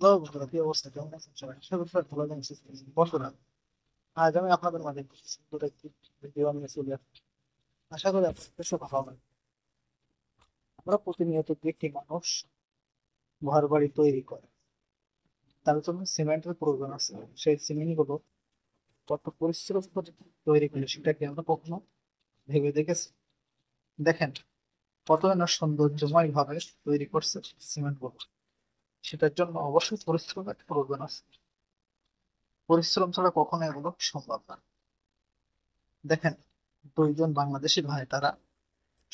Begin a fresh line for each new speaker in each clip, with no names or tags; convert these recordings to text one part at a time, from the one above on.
Hello বন্ধুরা, কি অবস্থা? কেমন আছেন সবাই? আশা করি সবাই ভালো আছেন, সুস্থ আছেন। বন্ধুরা, আজ আমি আপনাদের মাঝে কিছু সুন্দর একটি ভিডিও নিয়ে চলে আসছি। আশা করি আপনাদের কাছে ভালো লাগবে। আমরা প্রতিনিয়ত দেখি মানুষ ঘর বাড়ি তৈরি করে, তার জন্য সিমেন্টের প্রয়োজন আছে। সেই সিমেন্ট গুলো কত পরিশ্রম করে তৈরি করে সেটা কি আমরা কখনো ভেবে দেখেছি? দেখেন, কত না সৌন্দর্যময় ভাবে তৈরি করছে সিমেন্ট গুলো। সেটার জন্য অবশ্যই পরিশ্রমের প্রয়োজন আছে। পরিশ্রম ছাড়া কখনো এগুলো সম্ভব না। দেখেন, দুইজন বাংলাদেশি ভাই তারা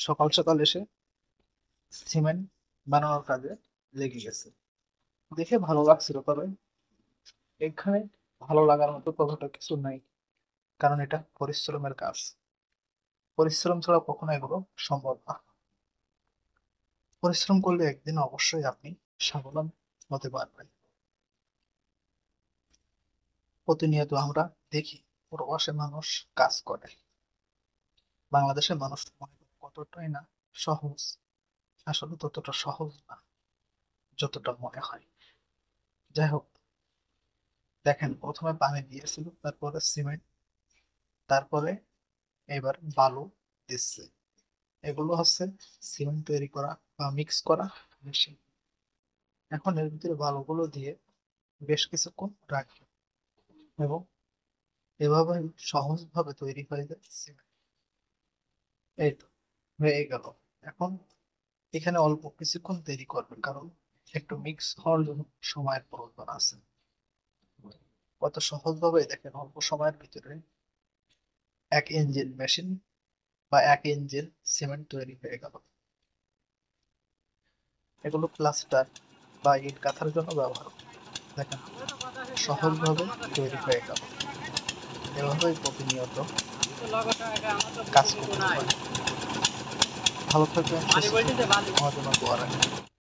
সকাল সকাল এসে সিমেন্ট বানানোর কাজে লেগে গেছে। দেখে ভালো লাগছিল, তবে এখানে ভালো লাগার মতো ততটা কিছু নাই, কারণ এটা পরিশ্রমের কাজ। পরিশ্রম ছাড়া কখনো এগুলো সম্ভব না। পরিশ্রম করলে একদিন অবশ্যই আপনি স্বাবলম্বী হতে পারবেন। প্রতিনিয়ত আমরা দেখি প্রবাসে মানুষ কাজ করে, বাংলাদেশের মানুষ মনে করে কতটাই না সহজ। আসলে ততটা সহজ না যতটা মনে হয়। যাই হোক, দেখেন, প্রথমে পানি দিয়েছিল, তারপরে সিমেন্ট, তারপরে এবার বালু দিচ্ছে। এগুলো হচ্ছে সিমেন্ট তৈরি করা বা মিক্স করা মেশিন। এখন এর ভিতরে বালুগুলো দিয়ে বেশ কিছুক্ষণ রাখি, এবং এভাবে সহজভাবে তৈরি হয়ে যায় সিমেন্ট। এই তো হয়ে গেল। এখন এখানে অল্প কিছুক্ষণ দেরি করবে, কারণ একটু মিক্স হওয়ার জন্য সময়ের প্রয়োজন আছে। কত সহজভাবে দেখেন, অল্প সময়ের ভিতরে 1 ইঞ্জিন মেশিন বা 1 ইঞ্জিন সিমেন্ট তৈরি হয়ে গেল। এগুলো প্লাস্টার বা ইট গাঁথার জন্য ব্যবহার করে। দেখেন, সহজভাবে তৈরি হয়ে গেল। এভাবেই প্রতিনিয়ত কাজ করতে হয়। ভালো থাকবেন, সুস্থ থাকবেন, আমার জন্য দোয়া রাখবেন।